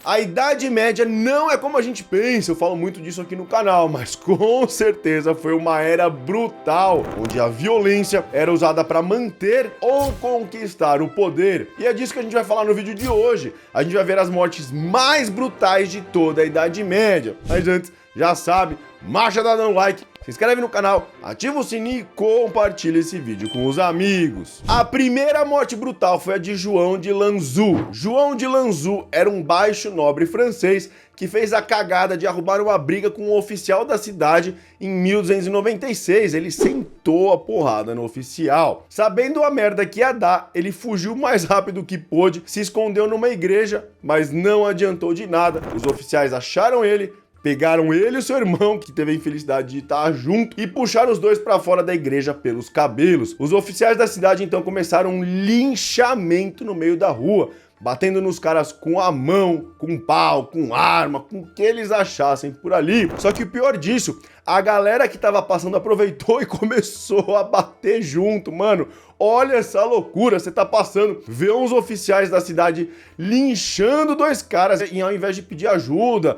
A Idade Média não é como a gente pensa, eu falo muito disso aqui no canal, mas com certeza foi uma era brutal, onde a violência era usada para manter ou conquistar o poder. E é disso que a gente vai falar no vídeo de hoje. A gente vai ver as mortes mais brutais de toda a Idade Média. Mas antes, já sabe, marcha dando um like, se inscreve no canal, ativa o sininho e compartilha esse vídeo com os amigos. A primeira morte brutal foi a de João de Lanzu. João de Lanzu era um baixo nobre francês que fez a cagada de arrumar uma briga com um oficial da cidade em 1296. Ele sentou a porrada no oficial. Sabendo a merda que ia dar, ele fugiu o mais rápido que pôde, se escondeu numa igreja, mas não adiantou de nada. Os oficiais acharam ele, pegaram ele e o seu irmão, que teve a infelicidade de estar junto, e puxaram os dois pra fora da igreja pelos cabelos. Os oficiais da cidade então começaram um linchamento no meio da rua, batendo nos caras com a mão, com pau, com arma, com o que eles achassem por ali. Só que o pior disso, a galera que tava passando aproveitou e começou a bater junto, mano. Olha essa loucura, você tá passando, vê uns oficiais da cidade linchando dois caras e ao invés de pedir ajuda,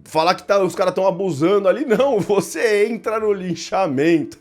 falar que os caras estão abusando ali, não, você entra no linchamento.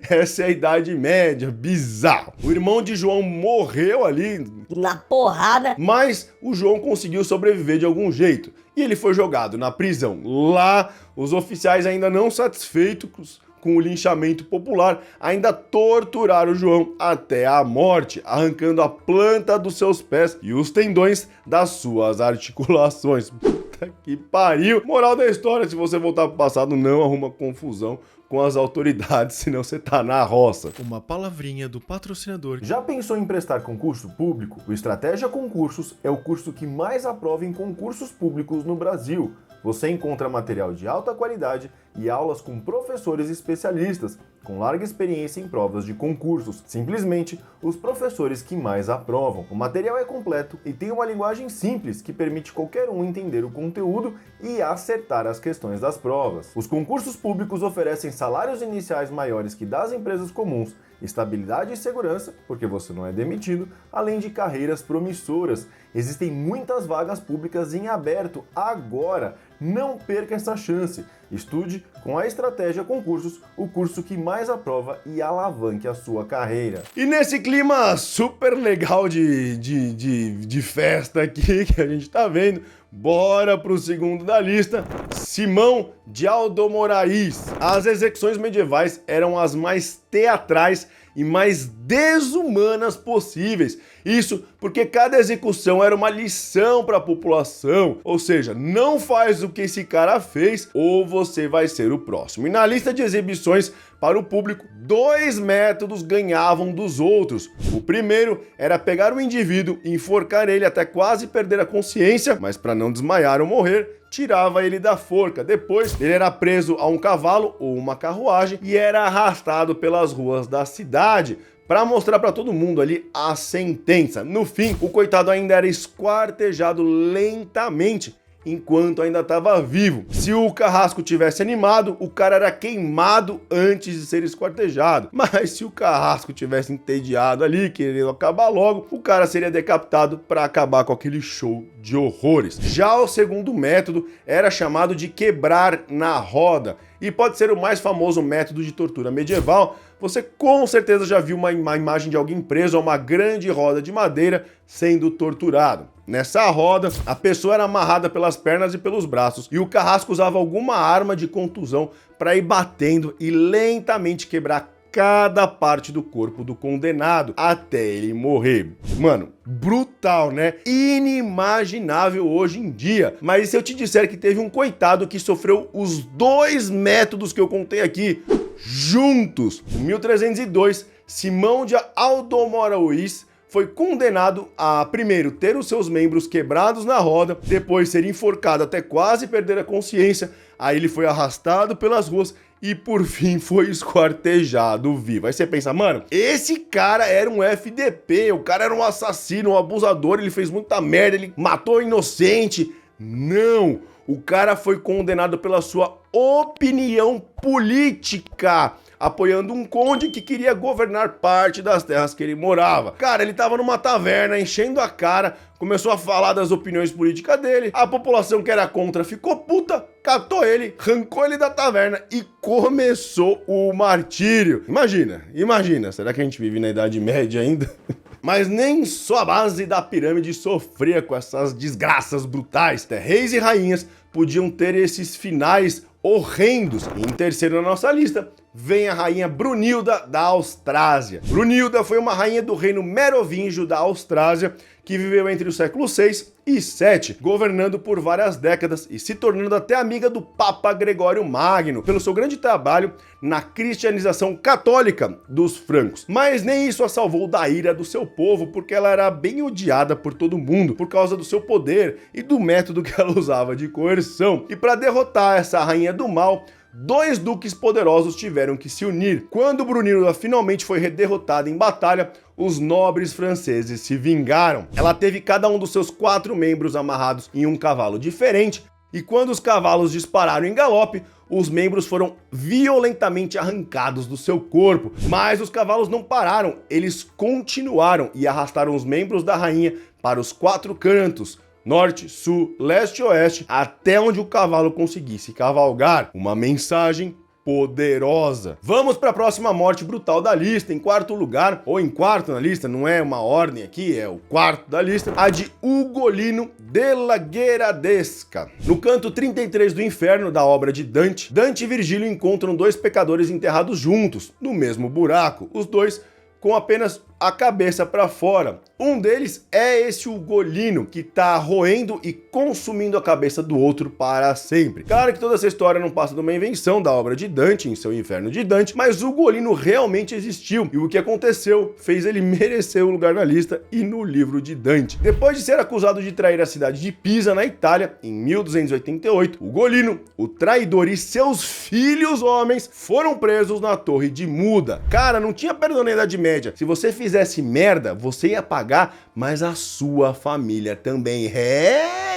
Essa é a Idade Média, bizarro. O irmão de João morreu ali na porrada, mas o João conseguiu sobreviver de algum jeito e ele foi jogado na prisão. Lá, os oficiais, ainda não satisfeitos com o linchamento popular, ainda torturaram o João até a morte, arrancando a planta dos seus pés e os tendões das suas articulações. Puta que pariu! Moral da história, se você voltar pro passado, não arruma confusão com as autoridades, senão você tá na roça. Uma palavrinha do patrocinador. Já pensou em prestar concurso público? O Estratégia Concursos é o curso que mais aprova em concursos públicos no Brasil. Você encontra material de alta qualidade e aulas com professores especialistas, com larga experiência em provas de concursos. Simplesmente, os professores que mais aprovam. O material é completo e tem uma linguagem simples que permite qualquer um entender o conteúdo e acertar as questões das provas. Os concursos públicos oferecem salários iniciais maiores que das empresas comuns, estabilidade e segurança, porque você não é demitido, além de carreiras promissoras. Existem muitas vagas públicas em aberto agora. Não perca essa chance. Estude com a Estratégia Concursos, o curso que mais aprova e alavanque a sua carreira. E nesse clima super legal de festa aqui que a gente tá vendo, bora pro segundo da lista, Simão de Almoráis. As execuções medievais eram as mais teatrais e mais desumanas possíveis. Isso porque cada execução era uma lição para a população, ou seja, não faz o que esse cara fez ou você vai ser o próximo. E na lista de exibições para o público, dois métodos ganhavam dos outros. O primeiro era pegar o indivíduo e enforcar ele até quase perder a consciência, mas para não desmaiar ou morrer, tirava ele da forca. Depois, ele era preso a um cavalo ou uma carruagem e era arrastado pelas ruas da cidade para mostrar para todo mundo ali a sentença. No fim, o coitado ainda era esquartejado lentamente enquanto ainda estava vivo. Se o carrasco tivesse animado, o cara era queimado antes de ser esquartejado. Mas se o carrasco tivesse entediado ali, querendo acabar logo, o cara seria decapitado para acabar com aquele show de horrores. Já o segundo método era chamado de quebrar na roda e pode ser o mais famoso método de tortura medieval. Você com certeza já viu uma imagem de alguém preso a uma grande roda de madeira sendo torturado. Nessa roda, a pessoa era amarrada pelas pernas e pelos braços e o carrasco usava alguma arma de contusão para ir batendo e lentamente quebrar cada parte do corpo do condenado até ele morrer. Mano, brutal, né? Inimaginável hoje em dia. Mas e se eu te disser que teve um coitado que sofreu os dois métodos que eu contei aqui juntos? Em 1302, Simão de Almoráis foi condenado a, primeiro, ter os seus membros quebrados na roda, depois ser enforcado até quase perder a consciência, aí ele foi arrastado pelas ruas e, por fim, foi esquartejado vivo. Aí você pensa, mano, esse cara era um FDP, o cara era um assassino, um abusador, ele fez muita merda, ele matou inocente. Não! O cara foi condenado pela sua opinião política. apoiando um conde que queria governar parte das terras que ele morava. Cara, ele tava numa taverna, enchendo a cara, começou a falar das opiniões políticas dele, a população que era contra ficou puta, catou ele, arrancou ele da taverna e começou o martírio. Imagina, será que a gente vive na Idade Média ainda? Mas nem só a base da pirâmide sofria com essas desgraças brutais. Até reis e rainhas podiam ter esses finais horrendos. E em terceiro na nossa lista, vem a rainha Brunilda da Austrásia. Brunilda foi uma rainha do reino merovingio da Austrásia, que viveu entre o século VI e VII, governando por várias décadas e se tornando até amiga do Papa Gregório Magno, pelo seu grande trabalho na cristianização católica dos francos. Mas nem isso a salvou da ira do seu povo, porque ela era bem odiada por todo mundo, por causa do seu poder e do método que ela usava de coerção. E para derrotar essa rainha do mal, dois duques poderosos tiveram que se unir. Quando Brunilda finalmente foi derrotada em batalha, os nobres franceses se vingaram. Ela teve cada um dos seus 4 membros amarrados em um cavalo diferente, e quando os cavalos dispararam em galope, os membros foram violentamente arrancados do seu corpo. Mas os cavalos não pararam, eles continuaram e arrastaram os membros da rainha para os 4 cantos, norte, sul, leste e oeste, até onde o cavalo conseguisse cavalgar. Uma mensagem poderosa. Vamos para a próxima morte brutal da lista, em quarto lugar, ou em quarto na lista, não é uma ordem aqui, é o quarto da lista, a de Ugolino della Gheradesca. No canto 33 do Inferno da obra de Dante, Dante e Virgílio encontram 2 pecadores enterrados juntos, no mesmo buraco, os dois com apenas a cabeça para fora. Um deles é esse Ugolino, que tá roendo e consumindo a cabeça do outro para sempre. Claro que toda essa história não passa de uma invenção da obra de Dante, em seu Inferno de Dante, mas Ugolino realmente existiu, e o que aconteceu fez ele merecer o lugar na lista e no livro de Dante. Depois de ser acusado de trair a cidade de Pisa, na Itália, em 1288, Ugolino, o traidor, e seus filhos homens foram presos na Torre de Muda. Cara, não tinha perdão na Idade Média. Se você fizesse merda, você ia pagar, mas a sua família também.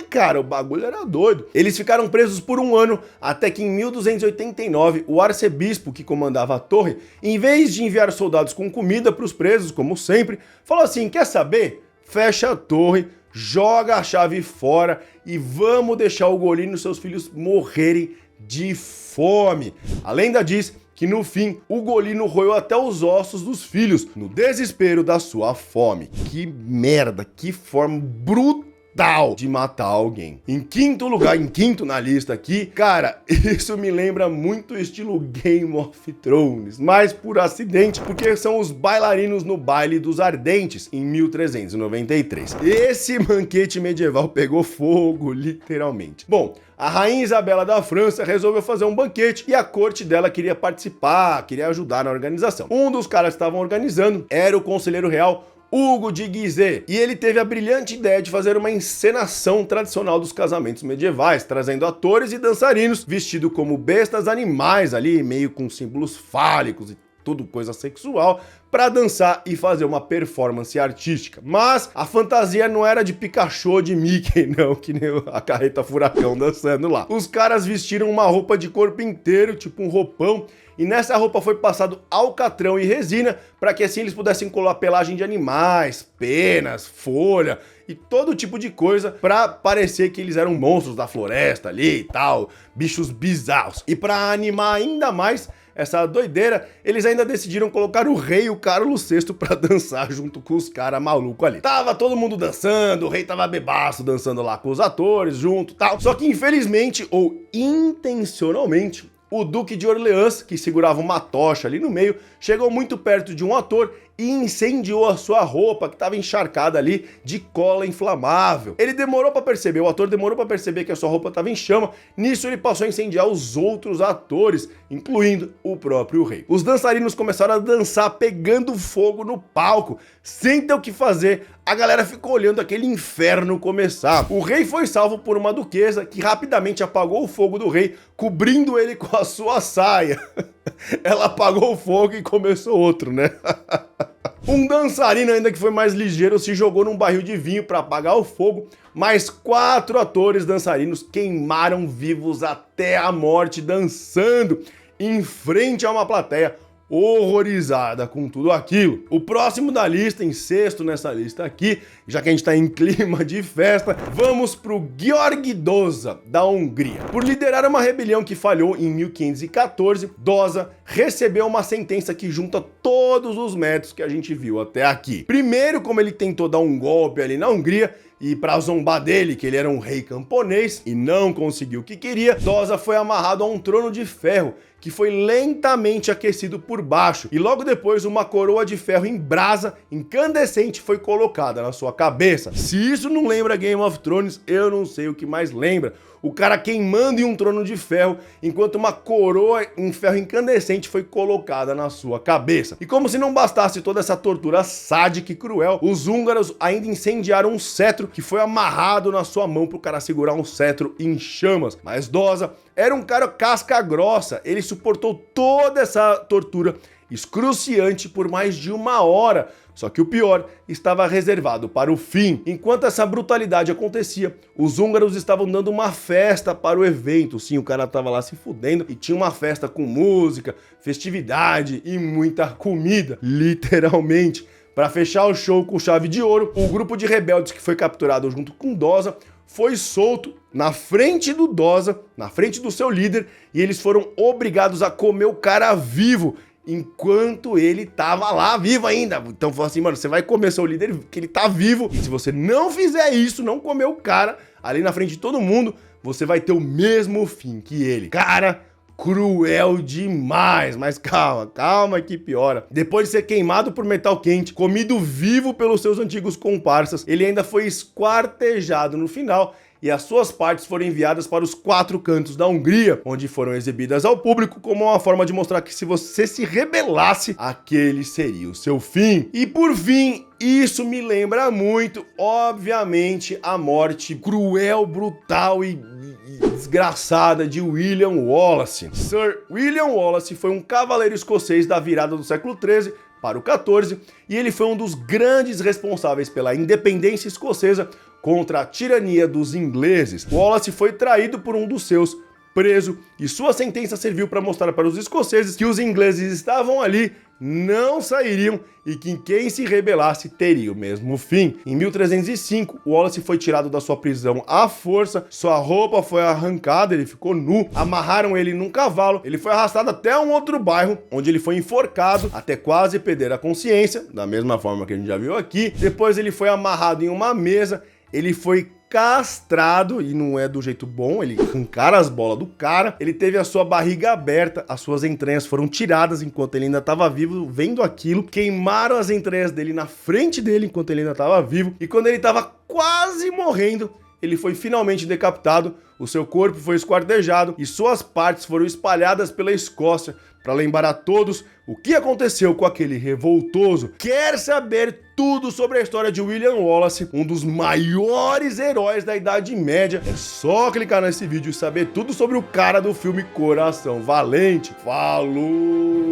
Cara, o bagulho era doido. Eles ficaram presos por 1 ano, até que em 1289, o arcebispo que comandava a torre, em vez de enviar soldados com comida para os presos, como sempre, falou assim: quer saber? Fecha a torre, joga a chave fora e vamos deixar o Ugolino e seus filhos morrerem de fome. A lenda diz que no fim, Ugolino roeu até os ossos dos filhos, no desespero da sua fome. Que merda, que forma brutal de matar alguém. Em quinto lugar, em quinto na lista aqui, cara, isso me lembra muito o estilo Game of Thrones, mas por acidente, porque são os bailarinos no Baile dos Ardentes, em 1393. Esse banquete medieval pegou fogo, literalmente. Bom, a rainha Isabela da França resolveu fazer um banquete e a corte dela queria participar, queria ajudar na organização. Um dos caras que estavam organizando era o conselheiro real Hugo de Guizet, e ele teve a brilhante ideia de fazer uma encenação tradicional dos casamentos medievais, trazendo atores e dançarinos vestidos como bestas animais ali, meio com símbolos fálicos e tudo coisa sexual, para dançar e fazer uma performance artística. Mas a fantasia não era de Pikachu ou de Mickey, não, que nem a carreta furacão dançando lá. Os caras vestiram uma roupa de corpo inteiro, tipo um roupão, e nessa roupa foi passado alcatrão e resina para que assim eles pudessem colar pelagem de animais, penas, folha e todo tipo de coisa para parecer que eles eram monstros da floresta ali e tal, bichos bizarros. E para animar ainda mais essa doideira, eles ainda decidiram colocar o rei e o Carlos VI pra dançar junto com os caras malucos ali. Tava todo mundo dançando, o rei tava bebaço dançando lá com os atores junto e tal. Só que infelizmente, ou intencionalmente, o Duque de Orleans, que segurava uma tocha ali no meio, chegou muito perto de um ator e incendiou a sua roupa, que estava encharcada ali de cola inflamável. Ele demorou para perceber, o ator demorou para perceber que a sua roupa estava em chama, nisso ele passou a incendiar os outros atores, incluindo o próprio rei. Os dançarinos começaram a dançar pegando fogo no palco, sem ter o que fazer, a galera ficou olhando aquele inferno começar. O rei foi salvo por uma duquesa, que rapidamente apagou o fogo do rei, cobrindo ele com a sua saia. Ela apagou o fogo e começou outro, né? Um dançarino ainda que foi mais ligeiro se jogou num barril de vinho para apagar o fogo, mas 4 atores dançarinos queimaram vivos até a morte dançando em frente a uma plateia horrorizada com tudo aquilo. O próximo da lista, em sexto nessa lista aqui, já que a gente tá em clima de festa, vamos pro György Dózsa, da Hungria. Por liderar uma rebelião que falhou em 1514, Dózsa recebeu uma sentença que junta todos os métodos que a gente viu até aqui. Primeiro, como ele tentou dar um golpe ali na Hungria, e para zombar dele, que ele era um rei camponês e não conseguiu o que queria, Dózsa foi amarrado a um trono de ferro que foi lentamente aquecido por baixo, e logo depois uma coroa de ferro em brasa incandescente foi colocada na sua cabeça. Se isso não lembra Game of Thrones, eu não sei o que mais lembra. O cara queimando em um trono de ferro, enquanto uma coroa em ferro incandescente foi colocada na sua cabeça. E como se não bastasse toda essa tortura sádica e cruel, os húngaros ainda incendiaram um cetro que foi amarrado na sua mão pro cara segurar um cetro em chamas. Mas Dózsa era um cara casca grossa, ele suportou toda essa tortura excruciante por mais de 1 hora. Só que o pior estava reservado para o fim. Enquanto essa brutalidade acontecia, os húngaros estavam dando uma festa para o evento. Sim, o cara tava lá se fudendo e tinha uma festa com música, festividade e muita comida, literalmente. Para fechar o show com chave de ouro, o grupo de rebeldes que foi capturado junto com Dózsa foi solto na frente do Dózsa, na frente do seu líder, e eles foram obrigados a comer o cara vivo, enquanto ele tava lá vivo ainda. Então falou assim, mano, você vai comer seu líder que ele tá vivo, e se você não fizer isso, não comer o cara ali na frente de todo mundo, você vai ter o mesmo fim que ele. Cara, cruel demais, mas calma que piora. Depois de ser queimado por metal quente, comido vivo pelos seus antigos comparsas, ele ainda foi esquartejado no final, e as suas partes foram enviadas para os 4 cantos da Hungria, onde foram exibidas ao público como uma forma de mostrar que se você se rebelasse, aquele seria o seu fim. E por fim, isso me lembra muito, obviamente, a morte cruel, brutal e desgraçada de William Wallace. Sir William Wallace foi um cavaleiro escocês da virada do século XIII para o XIV, e ele foi um dos grandes responsáveis pela independência escocesa contra a tirania dos ingleses. Wallace foi traído por um dos seus, preso, e sua sentença serviu para mostrar para os escoceses que os ingleses estavam ali, não sairiam, e que quem se rebelasse teria o mesmo fim. Em 1305, Wallace foi tirado da sua prisão à força, sua roupa foi arrancada, ele ficou nu, amarraram ele num cavalo, ele foi arrastado até um outro bairro, onde ele foi enforcado até quase perder a consciência, da mesma forma que a gente já viu aqui. Depois ele foi amarrado em uma mesa, ele foi castrado, e não é do jeito bom, ele arrancaram as bolas do cara, ele teve a sua barriga aberta, as suas entranhas foram tiradas enquanto ele ainda estava vivo, vendo aquilo, queimaram as entranhas dele na frente dele enquanto ele ainda estava vivo, e quando ele estava quase morrendo, ele foi finalmente decapitado, o seu corpo foi esquartejado e suas partes foram espalhadas pela Escócia para lembrar a todos o que aconteceu com aquele revoltoso. Quer saber tudo sobre a história de William Wallace, um dos maiores heróis da Idade Média? É só clicar nesse vídeo e saber tudo sobre o cara do filme Coração Valente. Falou!